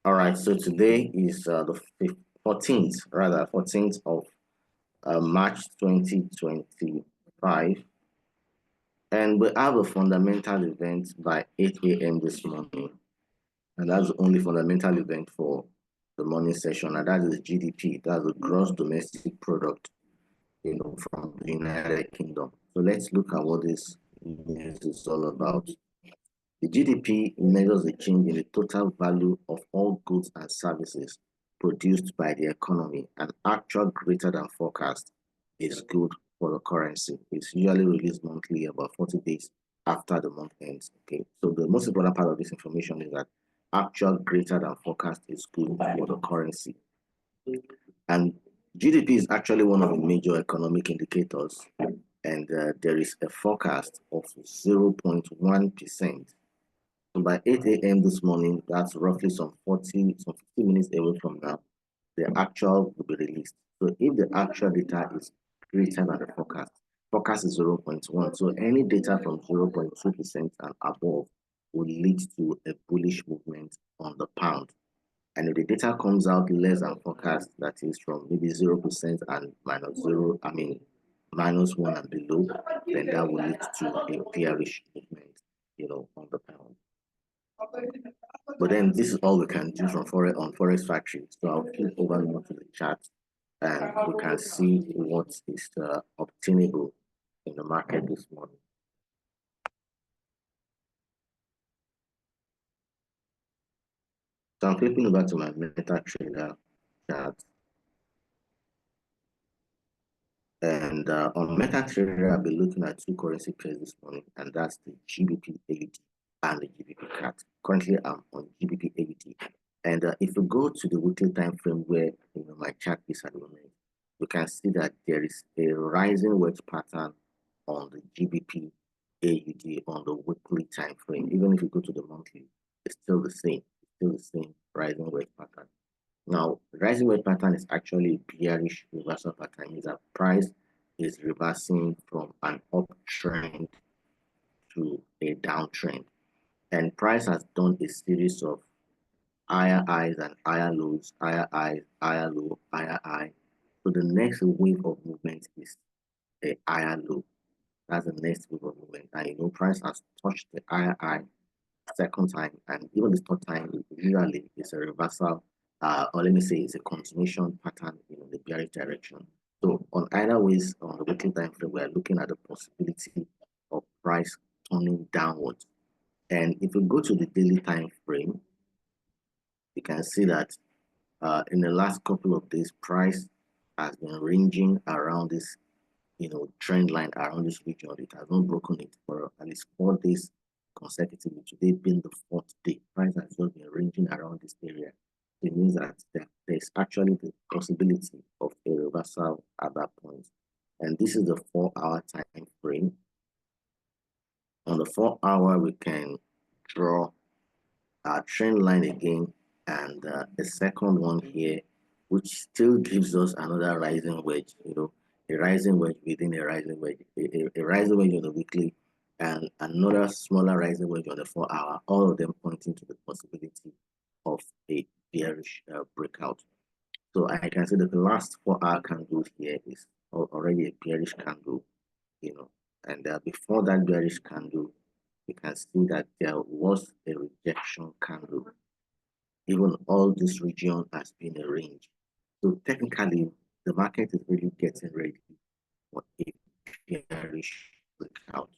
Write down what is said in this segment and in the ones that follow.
All right, so today is the 14th of March 2025, and we have a fundamental event by 8 a.m. this morning, and that's the only fundamental event for the morning session, and that is GDP, that's the gross domestic product, from the United Kingdom. So let's look at what this news is all about. The GDP measures the change in the total value of all goods and services produced by the economy, and actual greater than forecast is good for the currency. It's usually released monthly, about 40 days after the month ends. Okay, so the most important part of this information is that actual greater than forecast is good for the currency. And GDP is actually one of the major economic indicators, and there is a forecast of 0.1%. So by 8 a.m. this morning, that's roughly some 50 minutes away from now, the actual will be released. So if the actual data is greater than the forecast is 0.1. So any data from 0.2% and above will lead to a bullish movement on the pound. And if the data comes out less than forecast, that is from maybe 0% and minus 1 and below, then that will lead to a bearish movement, on the pound. But then this is all we can do from Forex Factory. So I'll flip over more to the chart, and we can see what is obtainable in the market this morning. So I'm flipping over to my MetaTrader chart. And on MetaTrader, I'll be looking at two currency pairs this morning, and that's the GBP AUD and the GBP CAD. Currently, I'm on GBP AUD. And if we go to the weekly time frame where my chart is at the moment, we can see that there is a rising wedge pattern on the GBP AUD on the weekly time frame. Even if you go to the monthly, it's still the same. It's still the same rising wedge pattern. Now, rising wedge pattern is actually a bearish reversal pattern. It means that price is reversing from an uptrend to a downtrend. And price has done a series of higher highs and higher lows, higher highs, higher low, higher high. So the next wave of movement is a higher low. That's the next wave of movement. And price has touched the higher high second time, and even the third time usually is a reversal, or let me say it's a continuation pattern in the bearish direction. So on either ways, on the weekly time frame, we are looking at the possibility of price turning downwards. And if we go to the daily time frame, you can see that in the last couple of days, price has been ranging around this trend line, around this region. It has not broken it for at least 4 days consecutively. Today being the 4th day, price has just been ranging around this area. It means that there's actually the possibility of a reversal at that point. And this is the 4-hour time frame. On the 4-hour, we can draw our trend line again, and a second one here, which still gives us another rising wedge, a rising wedge within a rising wedge, a rising wedge on the weekly, and another smaller rising wedge on the 4-hour, all of them pointing to the possibility of a bearish breakout. So I can see that the last 4-hour candle here is already a bearish candle, and before that bearish candle, you can see that there was a rejection candle. Even all this region has been a range. So technically, the market is really getting ready for a bearish breakout.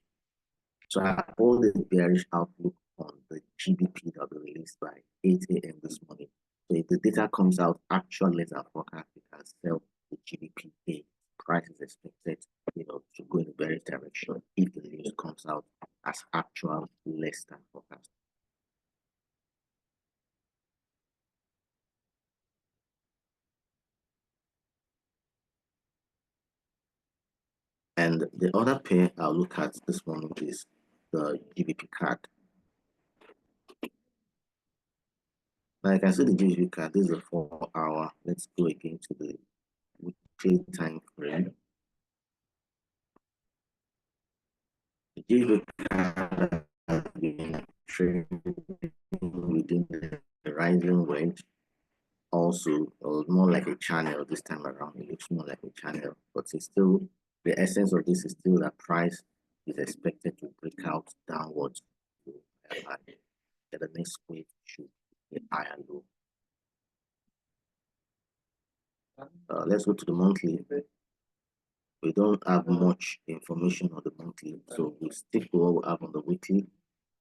So I have all the bearish outlook on the GBP that will be released by 8 a.m. this morning. So if the data comes out actual less than forecast, we can sell the GBP. Price is expected, to go in a bearish direction if the news comes out as actual less than forecast. And the other pair I'll look at this morning is the GBP CAD. Now you can see the GBP CAD. This is a 4-hour. Let's go again to the weekly time frame. The GBP CAD has been trading within the rising wedge, also more like a channel this time around. It looks more like a channel, but it's still, the essence of this is still that price is expected to break out downwards to the next wave should be higher low. Let's go to the monthly. We don't have much information on the monthly, so we stick to what we have on the weekly,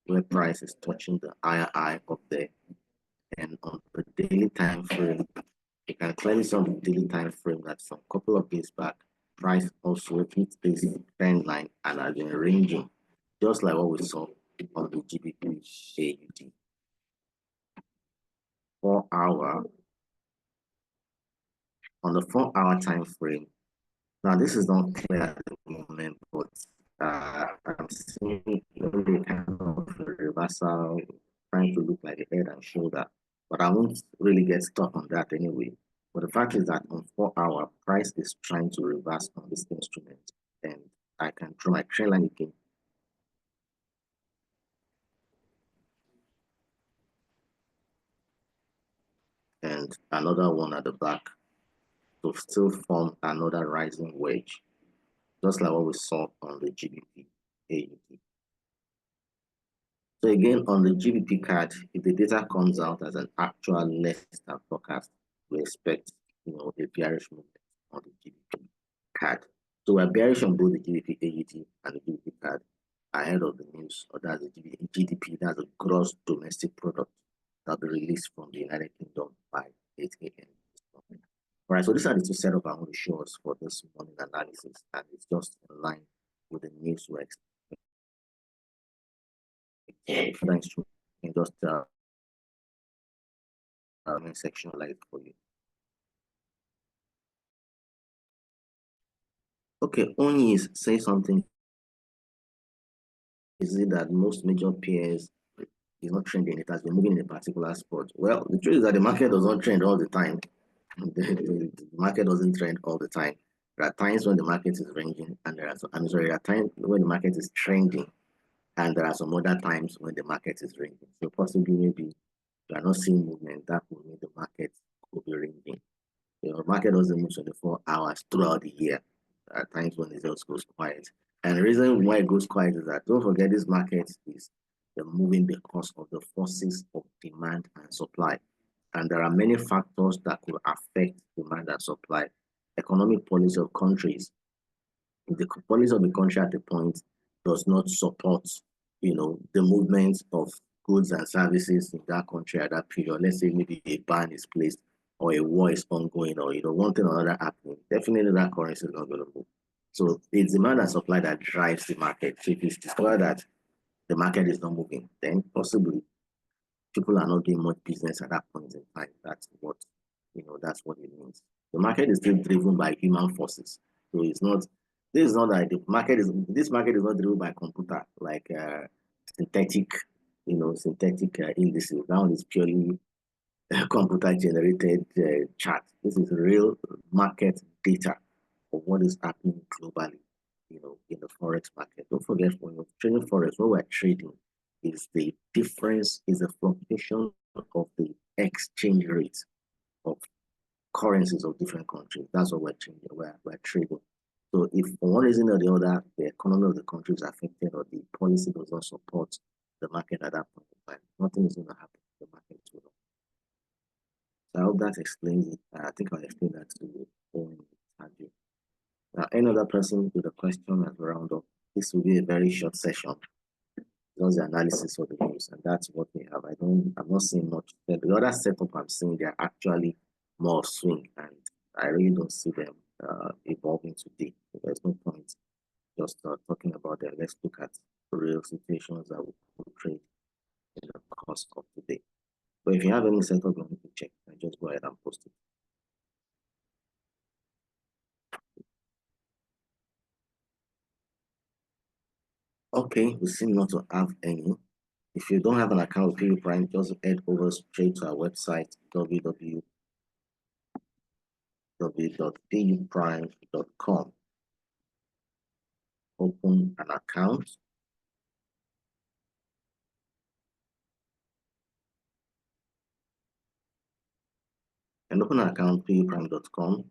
where price is touching the higher high up there. And on the daily time frame, you can clearly see on the daily time frame that from a couple of days back, price also hit this trend line and has been ranging, just like what we saw on the GBP AUD. 4 hour, on the 4 hour time frame. Now this is not clear at the moment, but I'm seeing a kind of reversal, trying to look like a head and shoulder, but I won't really get stuck on that anyway. But the fact is that on 4 hour, price is trying to reverse on this instrument, and I can draw my trend line again. And another one at the back to still form another rising wedge, just like what we saw on the GBP AUD. So again, on the GBP card, if the data comes out as an actual less than forecast, we expect a bearish movement on the GBP card. So we're bearish on both the GBP AUD and the GBP card ahead of the news, or that's the GDP, that's the gross domestic product that'll be released from the United Kingdom by 8 a.m. All right, so these are the two setup I want to show us for this morning analysis, and it's just in line with the news we're expecting. Thanks to just section light for you. Okay, only is say something. Is it that most major peers is not trending? It has been moving in a particular spot. Well, the truth is that the market does not trend all the time. The market doesn't trend all the time. There are times when the market is ranging, and there are times when the market is trending, and there are some other times when the market is ranging. So possibly maybe you are not seeing movement that will mean the market will be ranging. The market doesn't move 24 hours throughout the year. There are times when it just goes quiet. And the reason why it goes quiet is that don't forget this market is moving because of the forces of demand and supply. And there are many factors that could affect demand and supply. Economic policy of countries. If the policy of the country at the point does not support, the movement of goods and services in that country at that period, let's say maybe a ban is placed or a war is ongoing, or one thing or another happening, definitely that currency is not going to move. So it's demand and supply that drives the market. So if it's discovered that the market is not moving, then possibly people are not doing much business at that point in time. That's what it means. The market is still driven by human forces. So it's not, this is not like this market is not driven by computer, like synthetic, indices. That one is purely computer generated chart. This is real market data of what is happening globally, in the forex market. Don't forget, when you're trading forex, what we're trading is the difference, is the fluctuation of the exchange rate of currencies of different countries. That's what we're trading. We're trading. So if for one reason or the other, the economy of the country is affected, or the policy does not support the market at that point in time, nothing is going to happen. The market will not. So I hope that explains it. I think I'll explain that to you when you. Now, any other person with a question as we round up, this will be a very short session. Just the analysis of the news, and that's what we have. I'm not seeing much. The other setup I'm seeing, they're actually more swing, and I really don't see them evolving today. So there's no point just talking about them. Let's look at real situations that we could trade in the course of today. But if you have any setup you need to check, then just go ahead and post it. Okay, we seem not to have any. If you don't have an account with PV Prime, just head over straight to our website, www.pvprime.com. Open an account. and open an account, puprime.com,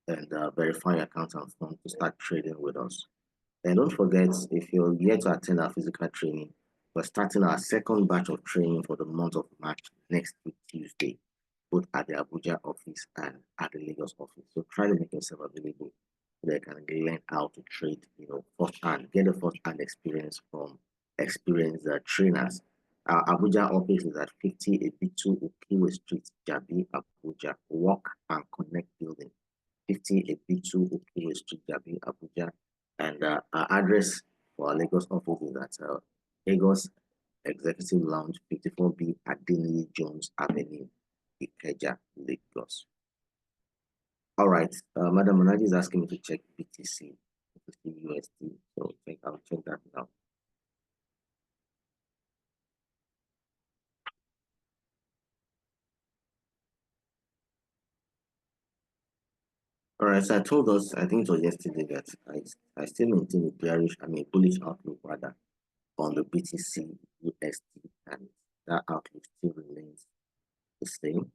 and verify your account and fund to start trading with us. And don't forget, if you're yet to attend our physical training, we're starting our second batch of training for the month of March next week, Tuesday, both at the Abuja office and at the Lagos office. So try to make yourself available so that you can learn how to trade, firsthand, get a first-hand experience from experienced trainers. Our Abuja office is at 50 Ebitu Okiwe Street, Jabi, Abuja. Walk and Connect Building. 50 Ebitu Okiwe Street, Jabi, Abuja. And our address for our Lagos office is at Lagos Executive Lounge, 54B Adeniyi Jones Avenue, Ikeja, Lagos. All right, Madam Monaji is asking me to check BTC, USD. So I'll check that now. All right, so I told us, I think it was yesterday, that I still maintain a bullish outlook rather on the BTC USD, and that outlook still remains the same.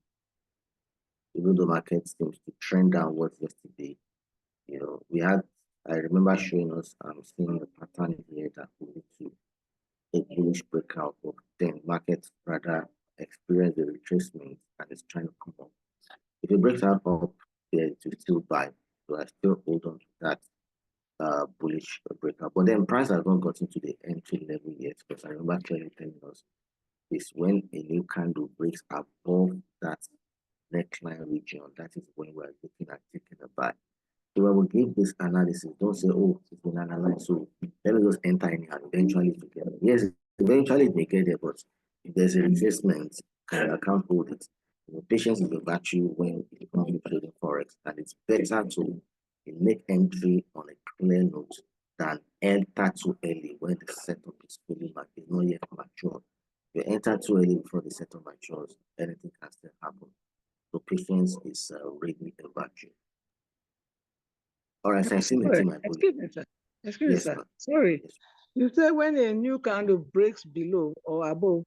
Even though market seems to trend downwards yesterday, I remember showing us, seeing the pattern here that we need to a bullish breakout, but then market rather experience the retracement and it's trying to come up. If it breaks out up there, to still buy. So I still hold on to that bullish breakout. But then price has not gotten to the entry level yet, because I remember clearly telling us is when a new candle breaks above that neckline region, that is when we're looking at taking a buy. So when we give this analysis, don't say, oh, it's been analyzed, so let me just enter in and eventually to get it. Yes, eventually it may get there, but if there's a retracement, I can't hold it. Patience is a virtue when it comes to trading forex, and it's better to make entry on a clear note than enter too early when the setup is fully is not yet mature. If you enter too early before the setup matures, anything can still happen. So patience is really a virtue. All right, so I see my Excuse me, sir. Excuse yes, me, sir. Sorry. Yes. You say when a new candle breaks below or above?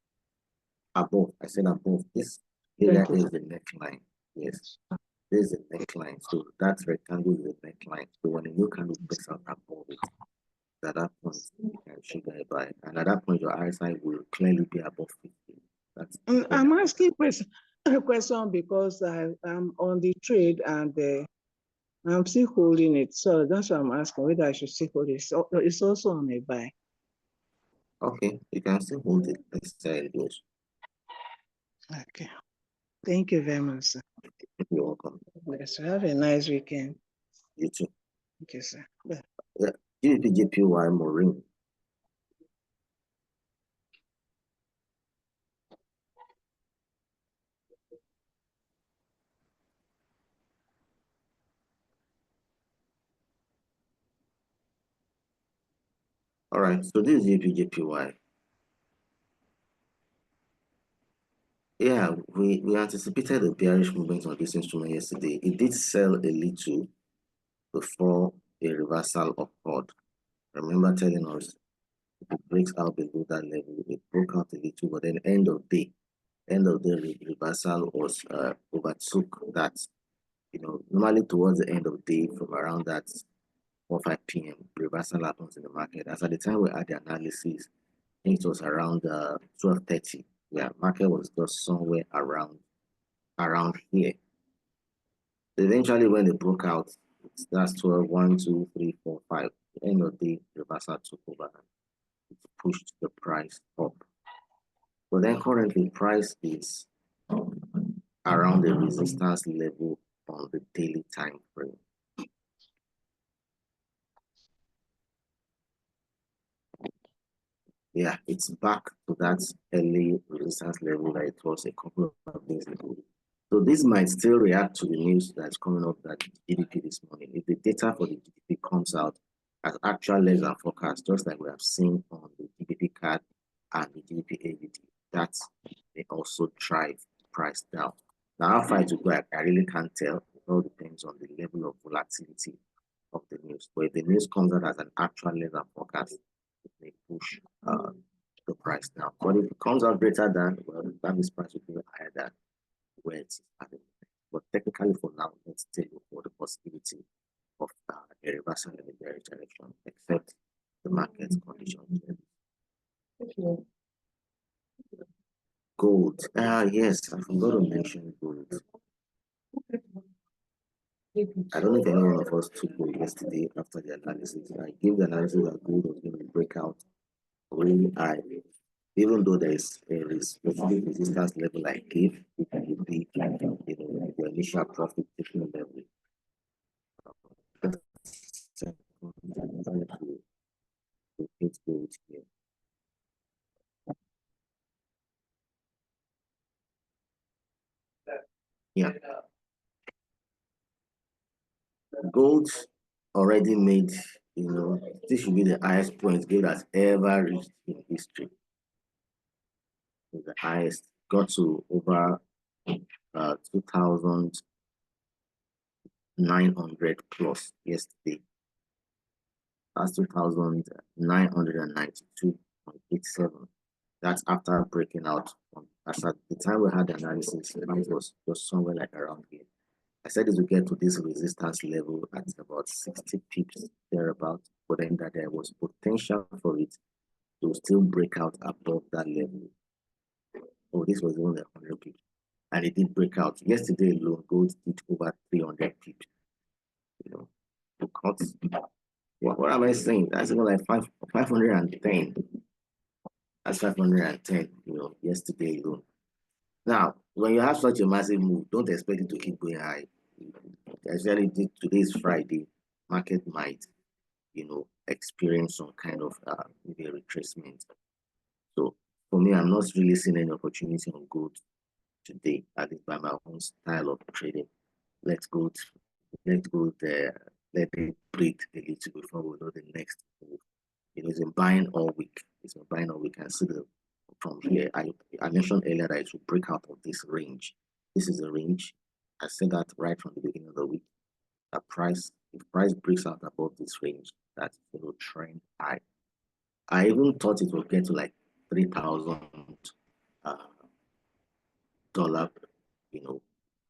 Above. I said above. This area is the neckline. Yes. This is the neckline. So that rectangle is the neckline. So when a new candle breaks out above it, at that point, you can trigger a buy. And at that point, your RSI will clearly be above 50. I'm asking a question because I'm on the trade and I'm still holding it. So that's why I'm asking whether I should still hold it. So it's also on a buy. Okay, you can still hold it. Let's see how it goes. Okay. Thank you very much, sir. You're welcome. Yes, have a nice weekend. You too. Okay, sir. Bye. Yeah. GBPJPY Maureen. All right, so this is GBPJPY. Yeah, we anticipated a bearish movement on this instrument yesterday. It did sell a little before a reversal upward. Remember telling us if it breaks out below that level, it broke out a little, but then end of the reversal was overtook that. Normally towards the end of the day, from around that 4 5 p.m., reversal happens in the market. As at the time we had the analysis, I think it was around 12:30. Yeah, market was just somewhere around here. So eventually, when they broke out, that's 12, 1, 2, 3, 4, 5. The end of the day, reversal took over and it pushed the price up. But then currently, price is around the resistance level on the daily time frame. Yeah, it's back to that early resistance level that it was a couple of days ago. So this might still react to the news that's coming up that GDP this morning. If the data for the GDP comes out as actual less than forecast, just like we have seen on the GDP card and the GDP ADT, that may also drive price down. Now, how far to go, I really can't tell. It all depends on the level of volatility of the news. But if the news comes out as an actual less than forecast, it may push the price down. But if it comes out greater than, well, that means price will be higher than where it's at the moment. technically for now, let's take for the possibility of a reversal in the bearish direction, except the market conditions. Gold. Yes, I forgot to mention gold. I don't know if any one of us took gold yesterday after the analysis. I gave the analysis that gold was going to break out really high, even though there is a specific resistance level I gave, it would be the initial profit taking level. To hit gold here. Yeah. Gold already made, this should be the highest point gold has ever reached in history. The highest got to over 2,900 plus yesterday. That's 2,992.87. That's after breaking out. As at the time we had the analysis, the price was just somewhere like around here. I said it would get to this resistance level at about 60 pips thereabout, but then that there was potential for it to still break out above that level. Oh, this was only 100 pips, and it did break out. Yesterday alone, gold did over 300 pips. To cut. What am I saying? That's even like 510. That's 510. Yesterday alone. Now, when you have such a massive move, don't expect it to keep going high. Especially today is Friday, market might, experience some kind of maybe a retracement. So for me, I'm not really seeing any opportunity on gold today, at least by my own style of trading. Let's go there, let it breathe a little before we know the next move. It's been buying all week. It's been buying all week. And see from here, I mentioned earlier that it should break out of this range. This is a range. I said that right from the beginning of the week. If price breaks out above this range, that's going to trend high. I even thought it would get to like $3,000,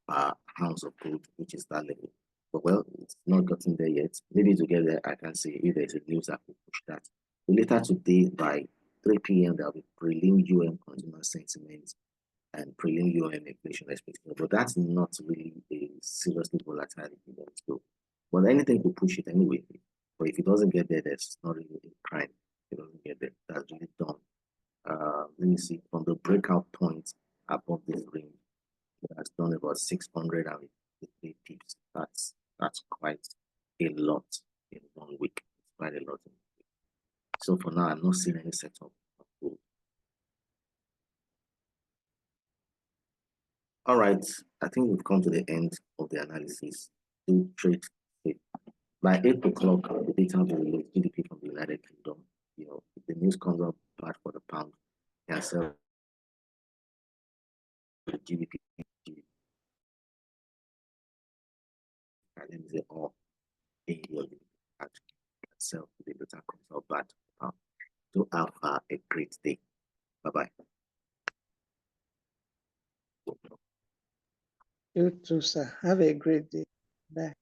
per ounce of gold, which is that level. But well, it's not gotten there yet. Maybe to get there, I can see if there's a news that will push that. So later today by 3 p.m. there'll be prelim consumer sentiment and prelim inflation expectation. But that's not really a seriously volatile event. So, but anything could push it anyway. But if it doesn't get there, that's not really a crime. If it doesn't get there, that's really done. Let me see, from the breakout point above this range, it has done about 653 pips. That's quite a lot in 1 week. It's quite a lot. So for now, I'm not seeing any setup of gold. All right, I think we've come to the end of the analysis. Do trade safe. By 8 o'clock, the data will release GDP from the United Kingdom. If the news comes up bad for the pound, you can sell the GDP. Let me say, or in your sell the data comes out bad for the pound. Do have a great day. Bye-bye. You too, sir. Have a great day. Bye.